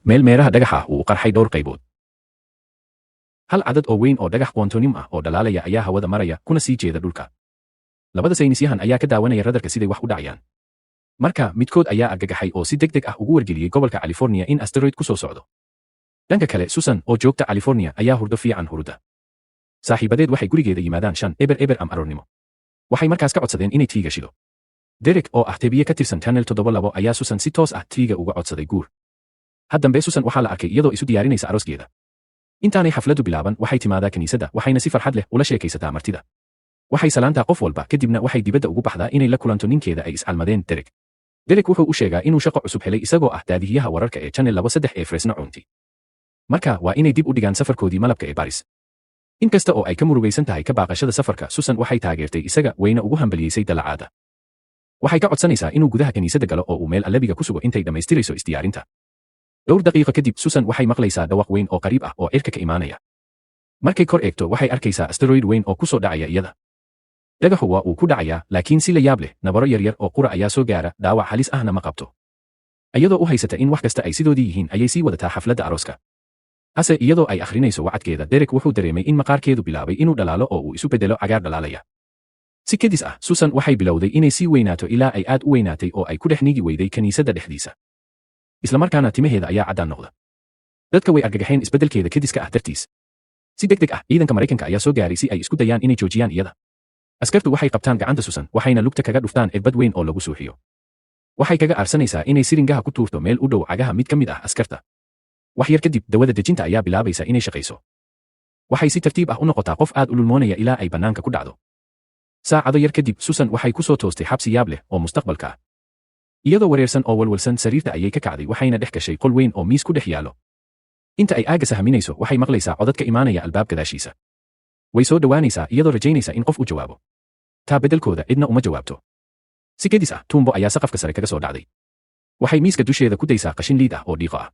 meel meeraha dhagaxa uu qarxay dhowr qaybood. Hal cadad oo weyn oo dhagax quantum ah oo dhalaalaya ayaa hawada maraya kuna sii jeeda dhulka. Labada saynisyahan ayaa ka daawanaya radarka siday wax u dhacayaan. Marka midkood ayaa argagaxay oo si degdeg ah ugu wargeliyey gobolka California in asteroid ku soo socdo. Dhanka kale, Susan oo joogta California ayaa hurdo fiican hurda. Saaxiibadeed waxay gurigeeda yimaadaan 5 am aroornimo. Waxay markaas ka codsadeen inay tiiga shido. Derek oo ah tebiye ka tirsan Channel 72 ayaa Susan si toos ah tiiga uga codsaday guur. Haddambe Susan waxaa la arkay iyadoo isu diyaarinaysa arooskeeda. Intaanay xafladu bilaaban waxay timaadaa kiniisadda waxayna si farxad leh ula sheekaysataa martida. Waxay salaantaa qof walba kadibna waxay dibadda ugu baxdaa inay la kulanto ninkeeda ay iscalmadeen Derek. Derek wuxuu u sheegaa inuu shaqo cusub helay isagoo ah daadihiyaha wararka ee Channel 23 ee Fresno County. Marka waa inay dib u dhigaan safarkoodii malabka ee Paris. Inkasta oo ay ka murugaysan tahay ka baaqashada safarka, Susan waxay taageertay isaga wayna ugu hambaliyeysay dalacaada. Waxay ka codsanaysaa inuu gudaha kiniisadda galo oo uu meel allabiga ku sugo intay dhammaystirayso isdiyaarinta. Dhowr daqiiqo kadib, Susan waxay maqlaysaa dhawaq weyn oo qariib ah oo cirka ka imaanaya. Markay kor eegto, waxay arkaysaa asteroid weyn oo ku soo dhacaya iyada. Dhagaxu waa uu ku dhacayaa, laakiin si la yaab leh, nabaro yaryar oo qura ayaa soo gaara, dhaawac halis ahna ma qabto. Iyadoo u haysata in wax kasta ay sidoodii yihiin, ayay sii wadataa xafladda arooska. Hase iyadoo ay akhrinayso wacadkeeda, Derek wuxuu dareemay in maqaarkeedu bilaabay inuu dhalaalo oo uu isu beddelo cagaar dhalaalaya. Si kedis ah, Susan waxay bilowday inay sii weynaato ilaa ay aad u weynaatay oo ay ku dhex nigi weyday kiniisadda dhexdiisa. Isla markaana timaheeda ayaa caddaan noqda. Dadka way argagaxeen isbeddelkeeda kediska ah dartiis. Si degdeg ah, ciidanka Maraykanka ayaa soo gaaray si ay isku dayaan inay joojiyaan iyada. Askartu waxay qabtaan gacanta Susan, waxayna lugta kaga dhuftaan irbad weyn oo lagu suuxiyo. Waxay kaga aarsanaysaa inay siringaha ku tuurto meel u dhow cagaha mid ka mid ah askarta. Wax yar kadib, dawada dejinta ayaa bilaabaysa inay shaqayso. Waxay si tartiib ah u noqotaa qof aad u lulmoonaya ilaa ay bannaanka ku dhacdo. Saacado yar kadib, Susan waxay ku soo toostay xabsi yaab leh oo mustaqbalka ah. Iyadoo wareersan oo walwalsan sariirta ayay ka kacday waxayna dhex gashay qol weyn oo miis ku dhex yaallo. Inta ay aaga sahaminayso, waxay maqlaysaa codad ka imaanaya albaab gadaashiisa. Way soo dhawaanaysaa iyadoo rajaynaysa in qof u jawaabo. Taa beddelkooda cidna uma jawaabto. Si kedis ah, Tumbo ayaa saqafka sare kaga soo dhacday. Waxay miiska dusheeda ku daysaa qashin liid ah oo dhiiqo ah.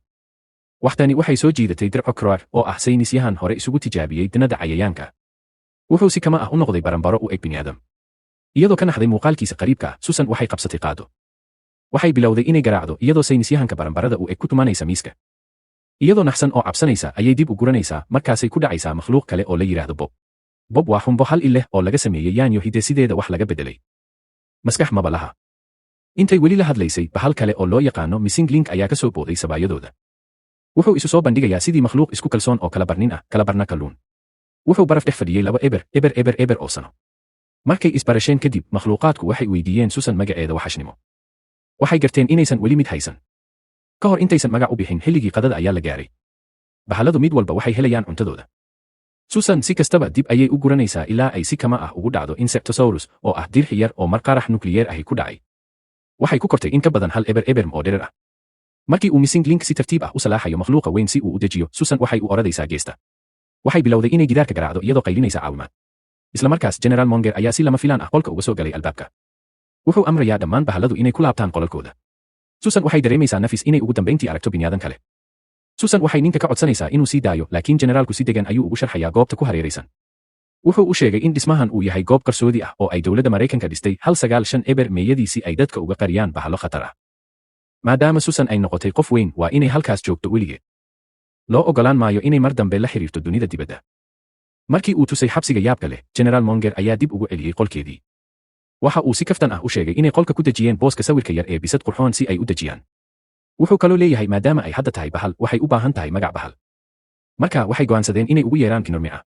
Waxtani waxay soo jiidatay Dirco Croar oo ah saynisyahan hore isugu tijaabiyey dinada cayayaanka. Wuxuu si kama ah u noqday baranbaro u eg bini'aadam. Iyadoo ka naxday muuqaalkiisa qariibka ah, Susan waxay qabsatay qaado. Waxay bilowday inay garaacdo iyadoo saynisyahanka baranbarada u eg ku tumanaysa miiska. Iyadoo naxsan oo cabsanaysa ayay dib u guranaysaa, markaasay ku dhacaysaa makhluuq kale oo la yiraahdo Bob. Bob waa xumbo hal il leh oo laga sameeyey yaanyo hidde-sideeda wax laga beddelay. Maskax maba laha. Intay weli la hadlaysay, bahal kale oo loo yaqaano Missing Link ayaa ka soo booday sabaayadooda. Wuxuu isu soo bandhigayaa sidii makhluuq isku kalsoon oo kala barnin ah, kala barna kalluun. Wuxuu baraf dhex fadhiyey 2 eber oo sano. Markay isbarasheen kadib, makhluuqaadku waxay weydiiyeen Susan magaceeda waxashnimo. Waxay garteen inaysan weli mid haysan. Ka hor intaysan magac u bixin, xilligii qadada ayaa la gaaray. Bahalladu mid walba waxay helayaan cuntadooda. Susan si kastaba dib ayay u guranaysaa ilaa ay si kama ah ugu dhacdo Insectosaurus oo ah dirxi yar oo mar qarax nukliyeer ahi ku dhacay. Waxay ku kortay in ka badan 1 eber oo dherer ah. Markii uu Missing Link si tartiib ah u salaaxayo makhluuqa weyn si uu u dejiyo, Susan waxay u oradaysaa geesta. Waxay bilowday inay gidaarka garaacdo iyadoo qaylinaysa caawimaad. Isla markaas, General Monger ayaa si lama filaan ah qolka uga soo galay albaabka. Wuxuu amrayaa dhammaan bahalladu inay ku laabtaan qolalkooda. Susan waxay dareemaysaa nafis inay ugu dambeyntii aragto biniyaadan kale. Susan waxay ninka ka codsanaysaa inuu sii daayo, laakiin generaalku si degan ayuu ugu sharxayaa goobta ku hareeraysan. Wuxuu u sheegay in dhismahan uu yahay goob qarsoodi ah oo ay dowladda Maraykanka dhistay 195 eber meeyadii si ay dadka uga qariyaan bahallo khatar ah. Maadaama Susan ay noqotay qof weyn, waa inay halkaas joogto weligeed. Loo ogolaan maayo inay mar dambe la xiriirto dunida dibadda. Markii uu tusay xabsiga yaabka leh, General Monger ayaa dib ugu celiyey qolkeedii. Waxa uu si kaftan ah u sheegay inay qolka ku dejiyeen booska sawirka yar ee bisad qurxoon si ay u dejiyaan. Wuxuu kaloo leeyahay maadaama ay hadda tahay bahal, waxay u baahan tahay magac bahal. Marka waxay go'aansadeen inay ugu yeeraan Kinormia.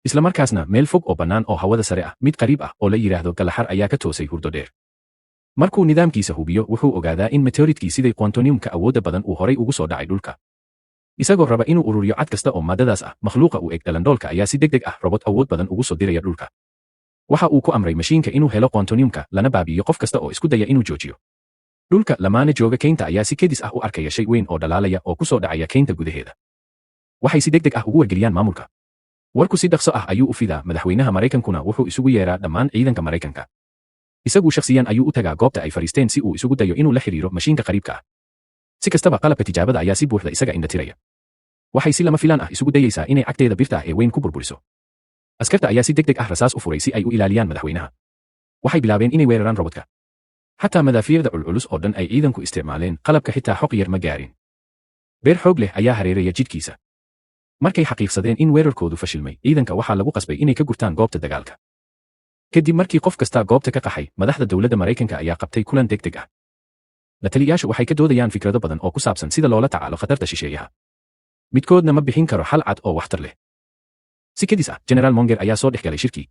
Isla markaasna meel fog oo bannaan oo hawada sare ah, mid qariib ah oo la yiraahdo Galaxar ayaa ka toosay hurdo dheer. Markuu nidaamkiisa hubiyo, wuxuu ogaadaa in meteoritkii siday quantumka awoodda badan uu horay ugu soo dhacay dhulka. Isagoo raba inuu ururiyo cad kasta oo maadadaas ah, makhluuqa u eg dhalandhoolka ayaa si degdeg ah robot awood badan ugu soo diraya dhulka. Waxa uu ku amray mashiinka inuu helo quantumka, lana baabi'iyo qof kasta oo isku daya inuu joojiyo. Dhulka lamaane jooga keynta ayaa si kedis ah u arkaya shay weyn oo dhalaalaya oo ku soo dhacaya keynta gudaheeda. Waxay si degdeg ah ugu wargeliyaan maamulka. Warku si dhaqso ah ayuu u fidaa, madaxweynaha Maraykankuna wuxuu isugu yeeraa dhammaan ciidanka Maraykanka. Isagu shakhsiyan ayuu u tagaa goobta ay fariisteen si uu isugu dayo inuu la xiriiro mashiinka qariibka ah. Si kastaba, qalabka tijaabada ayaa si buuxda isaga indhatiraya. Waxay si lama filaan ah isugu dayaysaa inay cagteeda birta ah ee weyn ku burburiso. Askarta ayaa si degdeg ah rasaas u furay si ay u ilaaliyaan madaxweynaha. Waxay bilaabeen inay weeraraan robotka. Xataa madaafiirda culculus oo dhan ay ciidanku isticmaaleen, qalabka xitaa xoq yar ma gaarin. beer xoog leh ayaa hareeraya jidhkiisa. Markay xaqiiqsadeen in weerarkoodu fashilmay, ciidanka waxaa lagu qasbay inay ka gurtaan goobta dagaalka. Kadib markii qof kasta goobta ka qaxay, madaxda dowladda Maraykanka ayaa qabtay kulan degdeg ah. La taliyayaashu waxay ka doodayaan fikrado badan oo ku saabsan sida loola tacaalo khatarta shisheeyaha. Midkoodna ma bixin karo xal cad oo waxtar leh. Si kadis ah, Generaal Monger ayaa soo dhex galay shirkii.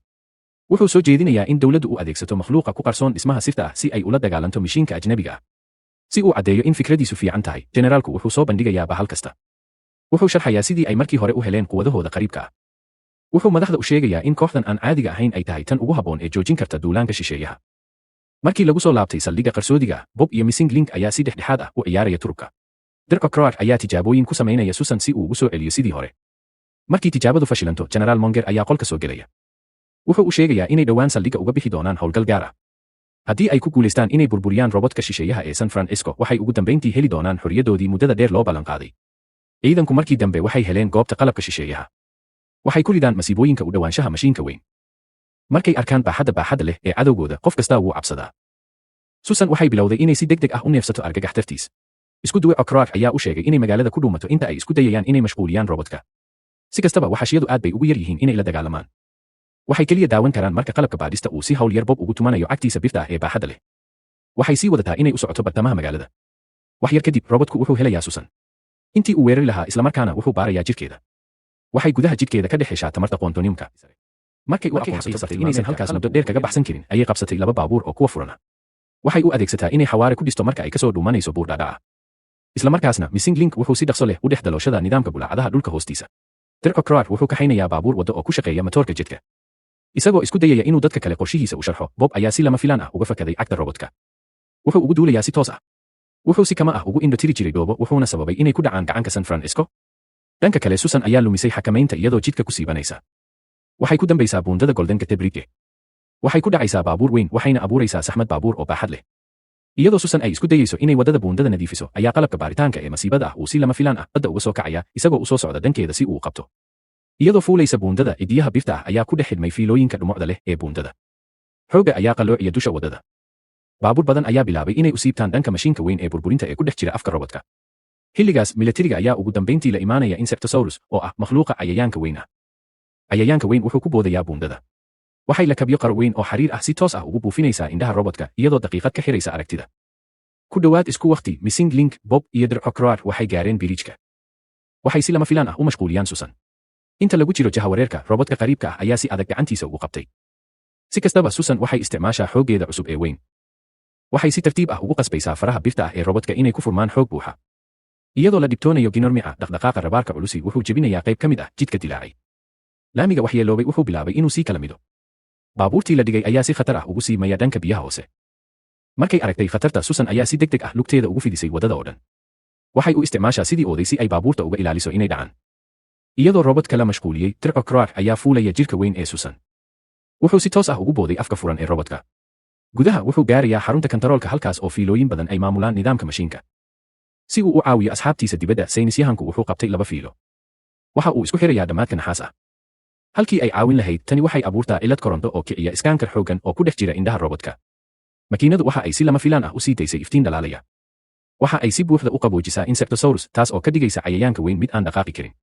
Wuxuu soo jeedinayaa in dowladdu u adeegsato makhluuqa ku qarsoon dhismaha sirta ah si ay ula dagaalanto mishiinka ajnabiga ah. Si uu caddeeyo in fikradiisu fiican tahay, generaalku wuxuu soo bandhigayaa bahal kasta. Wuxuu sharxayaa sidii ay markii hore u heleen quwadahooda qariibka ah. Wuxuu madaxda u sheegayaa in kooxdan aan caadiga ahayn ay tahay tan ugu habboon ee joojin karta duulaanka shisheeyaha. Markii lagu soo laabtay saldhigga qarsoodiga ah, Bob iyo Missing Link ayaa si dhexdhexaad ah u ciyaaraya turubka. Dirk O'Croar ayaa tijaabooyin ku samaynaya Susan si uu ugu soo celiyo sidii hore. Markii tijaabadu fashilanto, Generaal Monger ayaa qolka soo gelaya. Wuxuu u sheegayaa inay dhowaan saldhigga uga bixi doonaan howlgal gaar ah. Haddii ay ku guulaystaan inay burburiyaan robotka shisheeyaha ee San Francisco, waxay ugu dambeyntii heli doonaan xorriyadoodii muddada dheer loo ballan qaaday. Ciidanku markii dambe waxay heleen goobta qalabka shisheeyaha. Waxay ku ridaan masiibooyinka u dhowaanshaha mashiinka weyn. Markay arkaan baaxadda leh ee cadowgooda, qof kasta wuu cabsadaa. Susan waxay bilowday inay si degdeg ah u neefsato argagax dartiis. Isku duwe O'Croar ayaa u sheegay inay magaalada ku dhuumato inta ay isku dayayaan inay mashquuliyaan robotka. Si kastaba, waxashiyadu aad bay ugu yar yihiin inay la dagaalamaan. Waxay kaliya daawan karaan marka qalabka baadhista uu si hawl yar Bob ugu tumanayo cagtiisa birta ah ee baaxadda leh. Waxay sii wadataa inay u socoto bartamaha magaalada. Wax yar kadib, robotku wuxuu helayaa Susan. Intii uu weerari lahaa, isla markaana wuxuu baarayaa jidhkeeda. Waxay gudaha jidhkeeda ka dhex heshaa tamarta quantumka. Markay u aqoonsatay inaysan halkaas muddo dheer kaga baxsan karin, ayay qabsatay laba baabuur oo kuwa furan ah. Waxay u adeegsataa inay xawaare ku dhisto marka ay ka soo dhuumanayso buur dhaadhaca. Isla markaasna, Missing Link wuxuu si dhaqso leh u dhex dalooshada nidaamka bulaacadaha dhulka hoostiisa. Dirk O'Croar wuxuu kaxaynayaa baabuur waddo oo ku shaqeeya matoorka jidka. Isagoo isku dayaya inuu dadka kale qorshihiisa u sharxo, Bob ayaa si lama filaan ah uga fakaday cagta robotka. Wuxuu ugu duulayaa si toos ah. Wuxuu si kama ah ugu indho tiri jiray dhoobo, wuxuuna sababay inay ku dhacaan gacanka San Francisco. Dhanka kale, Susan ayaa lumisay xakamaynta iyadoo jidka ku siibanaysa. Waxay ku dambaysaa buundada Golden Gate Bridge. Waxay ku dhacaysaa baabuur weyn, waxayna abuuraysaa saxmad baabuur oo baaxad leh. Iyadoo Susan ay isku dayayso inay wadada buundada nadiifiso, ayaa qalabka baaritaanka ee masiibada ah uu si lama filaan ah badda uga soo kacaya, isagoo u soo socda dhankeeda si uu u qabto. Iyadoo fuulaysa buundada, cidiyaha birta ah ayaa ku dhex xidhmay fiilooyinka dhumucda leh ee buundada. Xoogga ayaa qalloociya dusha wadada. Baabuur badan ayaa bilaabay inay u siibtaan dhanka mashiinka weyn ee burburinta ee ku dhex jira afka robotka. Xilligaas, militariga ayaa ugu dambeyntii la imaanaya Insectosaurus, oo ah makhluuqa cayayaanka weyn ah. Cayayaanka weyn wuxuu ku boodayaa buundada. Waxay lakabyo qaro weyn oo xariir ah si toos ah ugu buufinaysaa indhaha robotka, iyadoo daqiiqad ka xiraysa aragtida. Ku dhowaad isku waqti, Missing Link, Bob iyo Dirk O'Croar waxay gaareen biriijka. Waxay si lama filaan ah u mashquuliyaan Susan. Inta lagu jiro jahawareerka, robotka qariibka ah ayaa si adag gacantiisa ugu qabtay. Si kastaba, Susan waxay isticmaashaa xooggeeda cusub ee weyn. Waxay si tartiib ah ugu qasbaysaa faraha birta ah ee robotka inay ku furmaan xoog buuxa. Iyadoo la dhibtoonayo ginormica, dhaqdhaqaaqa rabaarka culusi wuxuu jebinayaa qayb ka mid ah jidka dilaacay. Laamiga waxyeeloobay wuxuu bilaabay inuu sii kala mido. Baabuurtii la dhigay ayaa si khatar ah ugu siimaya dhanka biyaha hoose. Markay aragtay khatarta, Susan ayaa si degdeg ah lugteeda ugu fidisay wadada oo dhan. Waxay u isticmaashaa sidii ooday si ay baabuurta uga ilaaliso inay dhacaan. Iyadoo robotka la mashquuliyey, Dirk O'Croar ayaa fuulaya jirka weyn ee Susan. Wuxuu si toos ah ugu booday afka furan ee robotka. Gudaha wuxuu gaarayaa xarunta kantaroolka, halkaas oo fiilooyin badan ay maamulaan nidaamka mashiinka. Si uu u caawiyo asxaabtiisa dibadda, saynisyahanku wuxuu qabtay laba fiilo. Waxa uu isku xirayaa dhammaadka naxaas ah. Halkii ay caawin lahayd, tani waxay abuurtaa cilad koronto oo kiciya iskaankar xooggan oo ku dhex jira indhaha robotka. Makiinadu waxa ay si lama filaan ah u sii daysay iftiin dhalaalaya. Waxa ay si buuxda u qaboojisaa Insectosaurus, taas oo ka dhigaysa cayayaanka weyn mid aan dhaqaaqi karin.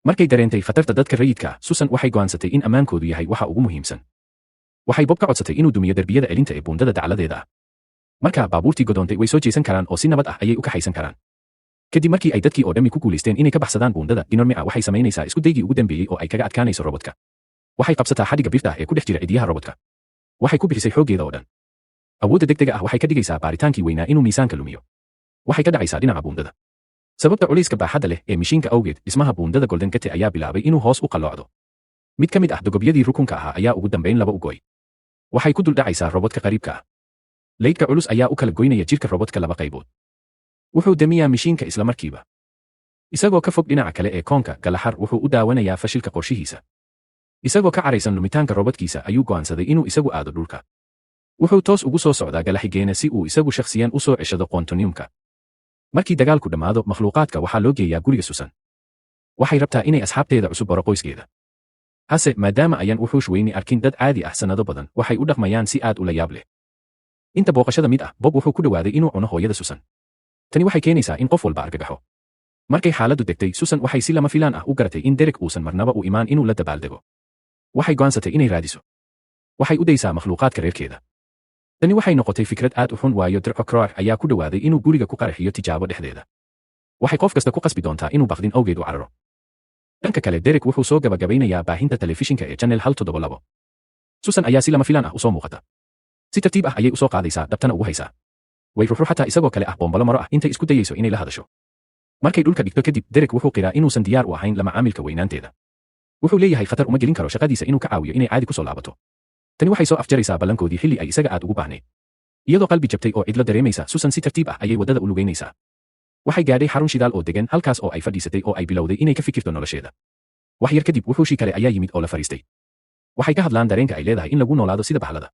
Markay dareentay khatarta dadka rayidka, Susan waxay go'aansatay in ammaankoodu yahay waxa ugu muhiimsan. Waxay Bob ka codsatay inuu dumiyo darbiyada celinta ee buundada dacaladeeda ah. Marka baabuurtii godoontay way soo jeesan karaan oo si nabad ah ayay u kaxaysan karaan. Kadib markii ay dadkii oo dhammi ku guulaysteen inay ka baxsadaan buundada, ginormica waxay samaynaysaa isku daygii ugu dambeeyey oo ay kaga adkaanayso robotka. Waxay qabsataa xadhigga birta ah ee ku dhex jira cidiyaha robotka. Waxay ku bixisay xooggeeda oo dhan. Awoodda degdega ah waxay ka dhigaysaa baaritaankii weynaa inuu miisaanka lumiyo. Waxay ka dhacaysaa dhinaca buundada. Sababta culayska baaxadda leh ee mishiinka awgeed, dhismaha buundada Golden Gate ayaa bilaabay inuu hoos u qalloocdo. Mid ka mid ah dogobyadii rukunka ahaa ayaa ugu dambeyn laba u go'ay. Waxay ku duldhacaysaa robotka qariibka ah. Leydka culus ayaa u kala goynaya jirka robotka laba qaybood. Wuxuu damiyaa mishiinka isla markiiba. Isagoo ka fog dhinaca kale ee koonka, Galaxar wuxuu u daawanayaa fashilka qorshihiisa. Isagoo ka caraysan lumitaanka robotkiisa ayuu go'aansaday inuu isagu aado dhulka. Wuxuu toos ugu soo socdaa Galaxigeena si uu isagu shakhsiyan u soo ceshado quantumka. Markii dagaalku dhammaado, makhluuqaadka waxaa loo geeyaa guriga Susan. Waxay rabtaa inay asxaabteeda cusub baro qoyskeeda. Hase maadaama ayaan wuxuush weyni arkin dad caadi ah sanado badan, waxay u dhaqmayaan si aad u la yaab leh. Inta booqashada mid ah, Bob wuxuu ku dhawaaday inuu cuno hooyada Susan. Tani waxay keenaysaa in qof walba argagaxo. Markay xaaladdu degtay, Susan waxay si lama filaan ah u garatay in Derek uusan marnaba u imaan inuu la dabaaldego. Waxay go'aansatay inay raadiso. Waxay u daysaa makhluuqaadka reerkeeda. Tani waxay noqotay fikrad aad u xun waayo Derek Croix ayaa ku dhawaaday inuu guriga ku qaraxiyo tijaabo dhexdeeda. Waxay qof kasta ku qasbi doontaa inuu baqdin awgeed u cararo. Dhanka kale, Derek wuxuu soo gabagabeynayaa baahinta telefishinka ee Channel 172. Susan ayaa si lama filaan ah u soo muuqata. Si tartiib ah ayay u soo qaadaysaa, dhabtana ugu haysaa. Way ruxruxataa isagoo kale ah boombalo maro ah intay isku dayayso inay la hadasho. Markay dhulka dhigto kadib, Derek wuxuu qiraa inuusan diyaar u ahayn la macaamilka weynaanteeda. Wuxuu leeyahay khatar uma gelin karo shaqadiisa inuu ka caawiyo inay caadi ku soo laabato. Tani waxay soo afjaraysaa ballankoodii xilli ay isaga aad ugu baahnayd. Iyadoo qalbi jabtay oo cidlo dareemaysa, Susan si tartiib ah ayay waddada u lugeynaysaa. Waxay gaadhay xarun shidaal oo degan halkaas oo ay fadhiisatay oo ay bilowday inay ka fikirto nolosheeda. Wax yar kadib, wuxuushii kale ayaa yimid oo la fariistay. Waxay ka hadlaan dareenka ay leedahay in lagu noolaado sida bahlada.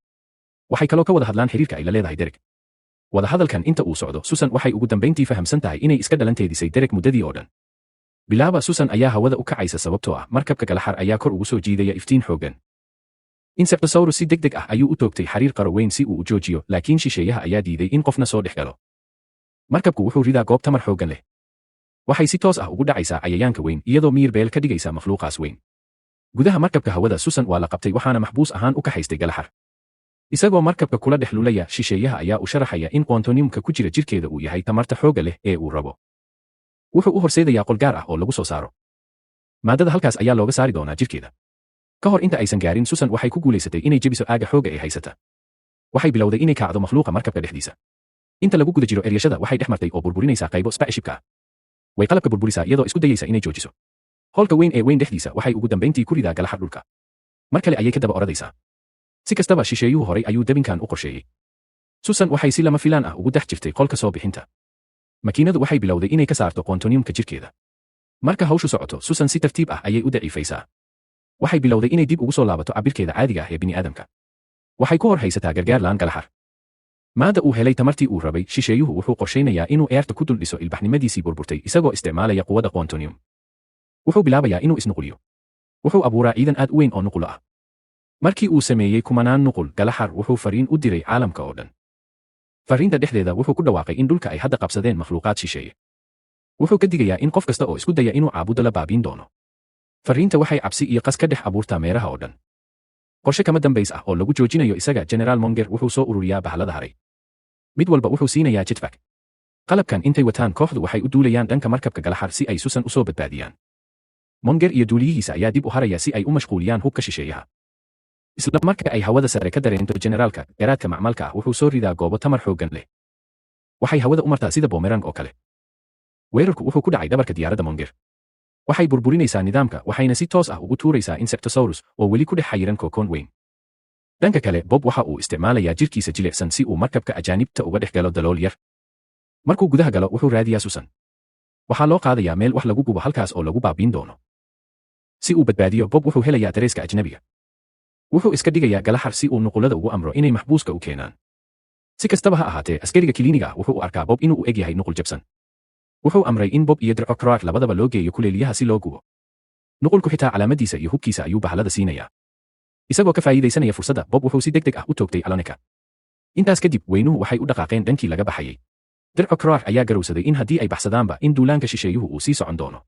Waxay kaloo ka wada hadlaan xiriirka ay la leedahay Derek. Wada hadalkan inta uu socdo, Susan waxay ugu dambeyntii fahamsan tahay inay iska dhalanteedisay Derek muddadii oo dhan. Bilaaba, Susan ayaa hawada u kacaysa sababtoo ah markabka galaxar ayaa kor ugu soo jiidaya iftiin xooggan. Insectosaurus si degdeg ah ayuu u toogtay xariir qaro weyn si uu u joojiyo, laakiin shisheeyaha ayaa diiday in qofna soo dhex galo. Markabku wuxuu ridaa goob tamar xooggan leh. Waxay si toos ah ugu dhacaysaa cayayaanka weyn, iyadoo miyir beel ka dhigaysa makhluuqaas weyn. Gudaha markabka hawada, Susan waa la qabtay waxaana maxbuus ahaan u kaxaystay galaxar. Isagoo markabka kula dhex lulaya, shisheeyaha ayaa u sharaxaya in quantumka ku jira jirkeeda uu yahay tamarta xoogga leh ee uu rabo. Wuxuu u horseedayaa qol gaar ah oo lagu soo saaro. Maadada halkaas ayaa looga saari doonaa jirkeeda. Ka hor inta aysan gaarin, Susan waxay ku guulaysatay inay jebiso aaga xoogga ee haysata. Waxay bilowday inay kacdo makhluuqa markabka dhexdiisa. Inta lagu guda jiro eryashada, waxay dhex martay oo burburinaysaa qaybo spaceshipka. Way qalabka burburisaa iyadoo isku dayaysa inay joojiso. Holka weyn ee weyn dhexdiisa waxay ugu dambeyntii ku ridaa galaxar dhulka. Mar kale ayay ka daba oradaysaa. Si kastaba, shisheeyuhu horay ayuu dabinkan u qorsheeyey. Susan waxay si lama filaan ah ugu dhex jirtay qolka soo bixinta. Makiinadu waxay bilowday inay ka saarto quantumka jirkeeda. Marka hawshu socoto, Susan si tartiib ah ayay u daciifaysaa. Waxay bilowday inay dib ugu soo laabato cabirkeeda caadiga ah ee bini'aadamka. Waxay ku hor haysataa gargaar laan galaxar. Maada uu helay tamartii uu rabay, shisheeyuhu wuxuu qorsheynayaa inuu eerta ku dul dhiso ilbaxnimadiisii burburtay isagoo isticmaalaya quwadda quantum. Wuxuu bilaabayaa inuu isnuquliyo. Wuxuu abuuraa ciidan aad u weyn oo nuqulo ah. Markii uu sameeyey kumanaan nuqul, galaxar wuxuu fariin u diray caalamka oo dhan. Fariinta dhexdeeda wuxuu ku dhawaaqay in dhulka ay hadda qabsadeen makhluuqaad shisheeye. Wuxuu ka digayaa in qof kasta oo isku daya inuu caabudo la baabiin doono. Fariinta waxay cabsi iyo qas ka dhex abuurtaa meeraha oo dhan. Qorshe kama dambays ah oo lagu joojinayo isaga, General Monger wuxuu soo ururiyaa bahlada haray. Mid walba wuxuu siinayaa jetpack. Qalabkan intay wataan, kooxdu waxay u duulayaan dhanka markabka galaxar si ay Susan u soo badbaadiyaan. Monger iyo duuliyihiisa ayaa dib u haraya si ay u mashquuliyaan hubka shisheeyaha. Isla marka ay hawada sare ka dareento generaalka, garaadka macmalka ah wuxuu soo ridaa goobo tamar xooggan leh. Waxay hawada u martaa sida boomerang oo kale. Weerarku wuxuu ku dhacay dhabarka diyaaradda Monger. Waxay burburinaysaa nidaamka, waxayna si toos ah ugu tuuraysaa Insectosaurus oo weli ku dhex xayiran kookoon weyn. Dhanka kale, Bob waxa uu isticmaalayaa jirkiisa jilicsan si uu markabka ajaanibta uga dhex galo dalool yar. Markuu gudaha galo, wuxuu raadiyaa Susan. Waxaa loo qaadayaa meel wax lagu gubo halkaas oo lagu baabiin doono. Si uu badbaadiyo, Bob wuxuu helayaa dareeska ajnabiga. Wuxuu iska dhigayaa galaxar si uu nuqulada ugu amro inay maxbuuska u keenaan. Si kastaba ha ahaatee, askariga kiliiniga ah wuxuu u arkaa Bob inuu u eg yahay nuqul jabsan. Wuxuu amray in Bob iyo Derek Croix labadaba loo geeyo kuleeliyaha si loo gubo. Nuqulku xitaa calaamadiisa iyo hubkiisa ayuu bahlada siinayaa. Isagoo ka faa'iidaysanaya fursadda, Bob wuxuu si degdeg ah u toogtay Alonika. Intaas kadib, weynuhu waxay u dhaqaaqeen dhankii laga baxayay. Derek Croix ayaa garowsaday in haddii ay baxsadaanba, in duulaanka shisheeyuhu uu sii socon doono.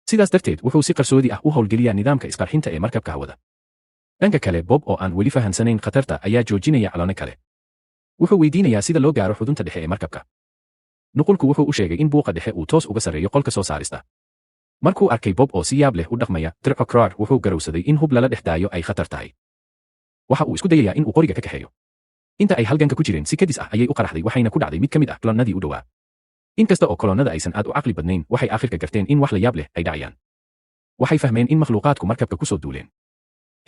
Sidaas darteed, wuxuu si qarsoodi ah u howlgeliyaa nidaamka isqarxinta ee markabka hawada. Dhanka kale, Bob oo aan weli fahansanayn khatarta ayaa joojinaya Alone kale. Wuxuu weydiinayaa sida loo gaaro xudunta dhexe ee markabka. Nuqulku wuxuu u sheegay in buuqa dhexe uu toos uga sarreeyo qolka soo saarista. Markuu arkay Bob oo si yaab leh u dhaqmaya, Derek Croix wuxuu garowsaday in hub lala dhex daayo ay khatar tahay. Waxa uu isku dayayaa in uu qoriga ka kaxeeyo. Inta ay halganka ku jireen, si kadis ah ayay u qaraxday waxayna ku dhacday mid ka mid ah kolonnadii u dhowaa. Inkasta oo kolonnada aysan aad u caqli badnayn, waxay aakhirka garteen in wax la yaab leh ay dhacayaan. Waxay fahmeen in makhluuqaadku markabka ku soo duuleen.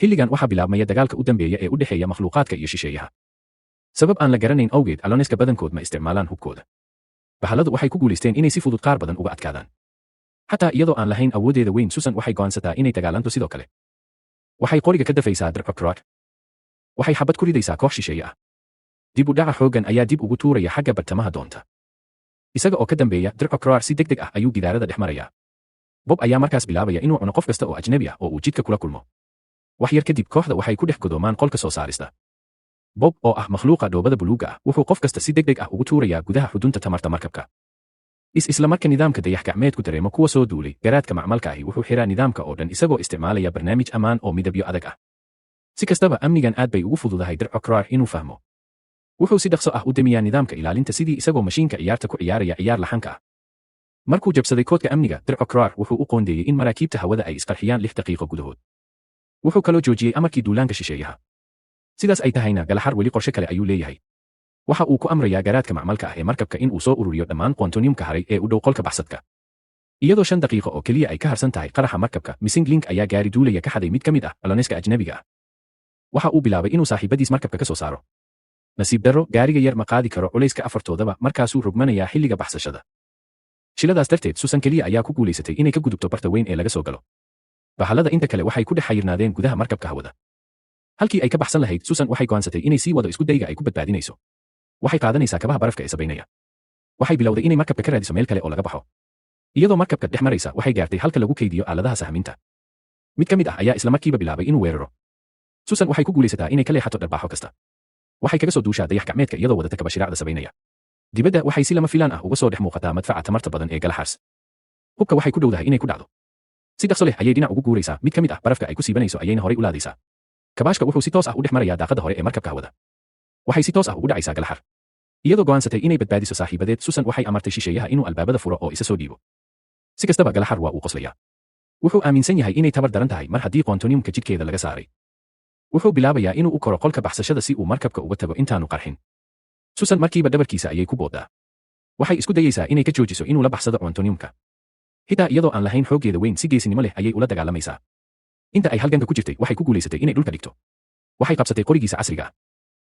Xilligan waxaa bilaabmaya dagaalka u dambeeya ee u dhexeeya makhluuqaadka iyo shisheeyaha. Sabab aan la garanayn awgeed, Aloneska badankood ma isticmaalaan hubkooda. Bahaladu waxay ku guulaysteen inay si fudud qaar badan uga adkaadaan. Xataa iyadoo aan lahayn awoodeeda weyn, Susan waxay go'aansataa inay dagaalanto sidoo kale. Waxay qoriga ka dafaysaa Derek Croix. Waxay xabad ku ridaysaa koox shisheeye ah. Dib u dhaca xooggan ayaa dib ugu tuuraya xagga bartamaha doonta. Isaga oo ka dambeeya, Derek Croix si degdeg ah ayuu gidaarada dhex marayaa. Bob ayaa markaas bilaabaya inuu cuno qof kasta oo ajnabi ah oo uu jidka kula kulmo. Wax yar kadib, kooxda waxay ku dhex godoomaan qolka soo saarista. Bob oo ah makhluuqa dhoobada buluuga ah, wuxuu qof kasta si degdeg ah ugu tuurayaa gudaha xudunta tamarta markabka. isla marka nidaamka dayax-gacmeedku dareemo kuwa soo duulay, garaadka macmalka ahi wuxuu xiraa nidaamka oo dhan isagoo isticmaalaya barnaamij ammaan oo midabyo adag ah. Si kastaba, amnigan aad bay ugu fududahay Dirco Croar inuu fahmo. Wuxuu si dhaqso ah u damiyaa nidaamka ilaalinta sidii isagoo mashiinka ciyaarta ku ciyaaraya ciyaar laxanka ah. Markuu jabsaday koodka amniga, Dirco Croar wuxuu u qoondeeyey in maraakiibta hawada ay isqarxiyaan 6 daqiiqo gudahood. Wuxuu kaloo joojiyey amarkii duulaanka shisheeyaha. Sidaas ay tahayna, Galahar weli qorshe kale ayuu leeyahay. Waxa uu ku amrayaa garaadka macmalka ah ee markabka in uu soo ururiyo dhammaan quantoniumka haray ee u dhow qolka baxsadka. Iyadoo 5 daqiiqo oo keliya ay ka harsan tahay qaraxa markabka, Missing Link ayaa gaari duulaya ka xaday mid ka mid ah baloneska ajnabiga ah. Waxa uu bilaabay inuu saaxiibadiis markabka ka soo saaro. Nasiib darro, gaariga yar ma qaadi karo culayska afartoodaba, markaasuu rogmanayaa xilliga baxsashada. Shiladaas darteed, Susan keliya ayaa ku guulaysatay inay ka gudubto barta weyn ee laga soo galo. Bahallada inta kale waxay ku dhex xayirnaadeen gudaha markabka hawada. Halkii ay ka baxsan lahayd, Susan waxay go'aansatay inay sii wado isku dayga ay ku badbaadinayso. Waxay qaadanaysaa kabaha barafka ee sabaynaya. Waxay bilowday inay markabka ka raadiso meel kale oo laga baxo. Iyadoo markabka dhex maraysa, waxay gaartay halka lagu kaydiyo aaladaha sahminta. Mid ka mid ah ayaa isla markiiba bilaabay inuu weeraro. Susan waxay ku guulaysataa inay ka leexato dharbaaxo kasta. Waxay kaga soo duushaa dayax-gacmeedka iyadoo wadata kabashiraacda sabaynaya. Dibadda waxay si lama filaan ah uga soo dhex muuqataa madfaca tamarta badan ee Galahars. Hubka waxay ku dhowdahay inay ku dhacdo. Si dhaqso leh ayay dhinac ugu guuraysaa, mid ka mid ah barafka ay ku siibanayso ayayna horay u laadaysaa. Kabaashka wuxuu si toos ah u dhex marayaa daaqadda hore ee markabka hawada. Waxay si toos ah ugu dhacaysaa Galahar. Iyadoo go'aansatay inay badbaadiso saaxiibadeed, Susan waxay amartay shisheeyaha inuu albaabada furo oo isa soo dhiibo. Si kastaba, Galahar waa uu qoslayaa. Wuxuu aaminsan yahay inay tabar daran tahay mar haddii quantoniumka jidhkeeda laga saaray. Wuxuu bilaabayaa inuu u koro qolka baxsashada si uu markabka uga tago intaanu qarxin. Susan markiiba dhabarkiisa ayay ku booddaa. Waxay isku dayaysaa inay ka joojiso inuu la baxsado quantoniumka. Xitaa iyadoo aan lahayn xooggeeda weyn, si geesinimo leh ayay ula dagaalamaysaa. Inta ay halganka ku jirtay, waxay ku guulaysatay inay dhulka dhigto. Waxay qabsatay qorigiisa casriga ah.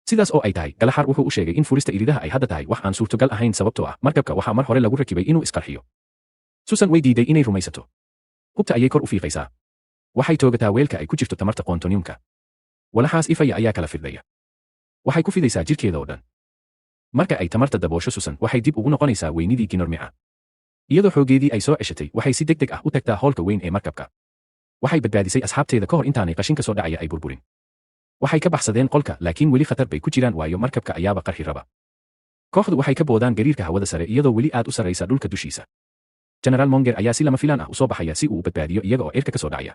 Sidaas oo ay tahay, Galahar wuxuu u sheegay in furista iridaha ay hadda tahay wax aan suurtogal ahayn sababtoo ah markabka waxaa mar hore lagu rakibay inuu isqarxiyo. Susan way diiday inay rumaysato. Hubta ayay kor u fiiqaysaa. Waxay toogataa weelka ay ku jirto tamarta quantoniumka. Walaxaas ifaya ayaa kala firdhaya. Waxay ku fidaysaa jidhkeeda oo dhan. Marka ay tamarta daboosho, Susan waxay dib ugu noqonaysaa weynidii Ginormica. Iyadoo xooggeedii ay soo ceshatay, waxay si degdeg ah u tagtaa hoolka weyn ee markabka. Waxay badbaadisay asxaabteeda ka hor intaanay qashinka soo dhacaya ay burburin. Waxay ka baxsadeen qolka, laakiin weli khatar bay ku jiraan waayo markabka ayaaba qarxi raba. Kooxdu waxay ka boodaan gariirka hawada sare iyadoo weli aad u sarraysa dhulka dushiisa. General Monger ayaa si lama filaan ah u soo baxaya si uu u badbaadiyo iyaga oo cirka ka soo dhacaya.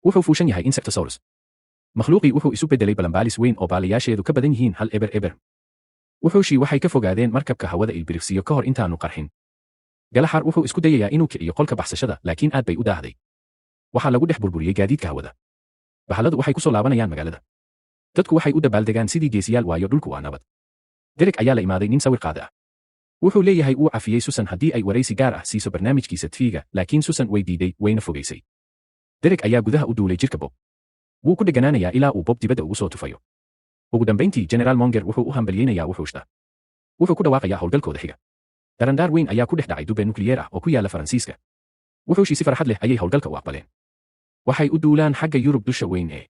Wuxuu fuushan yahay Insectosaurus. Makhluuqii wuxuu isu beddelay balambaalis weyn oo baalayaasheedu ka badan yihiin hal eber. Wuxuushii waxay ka fogaadeen markabka hawada ilbiriqsiyo ka hor intaanu qarxin. Galahar wuxuu isku dayayaa inuu kiciyo qolka baxsashada, laakiin aad bay u daahday. Waxaa lagu dhex burburiyey gaadiidka hawada. Bahalladu waxay ku soo laabanayaan magaalada. Dadku waxay u dabaaldegaan sidii geesiyaal waayo dhulku waa nabad. Derek ayaa la imaaday nin sawir qaade ah. Wuxuu leeyahay uu cafiyey Susan haddii ay waraysi gaar ah siiso barnaamijkiisa TV-ga, laakiin Susan way diiday, wayna fogaysay. Derek ayaa gudaha u duulay jirka Bob. Wuu ku dheganaanayaa ilaa uu Bob dibadda ugu soo tufayo. Ugu dambayntii, General Monger wuxuu u hambalyeynayaa wuxuushta. Wuxuu ku dhawaaqayaa howlgalkooda xiga. Darandaar weyn ayaa ku dhex dhacay dube nukliyeer ah oo ku yaala Faransiiska. Wuxuushii si farxad leh ayay howlgalka u aqbaleen. Waxay u duulaan xagga Yurub dusha weyn ee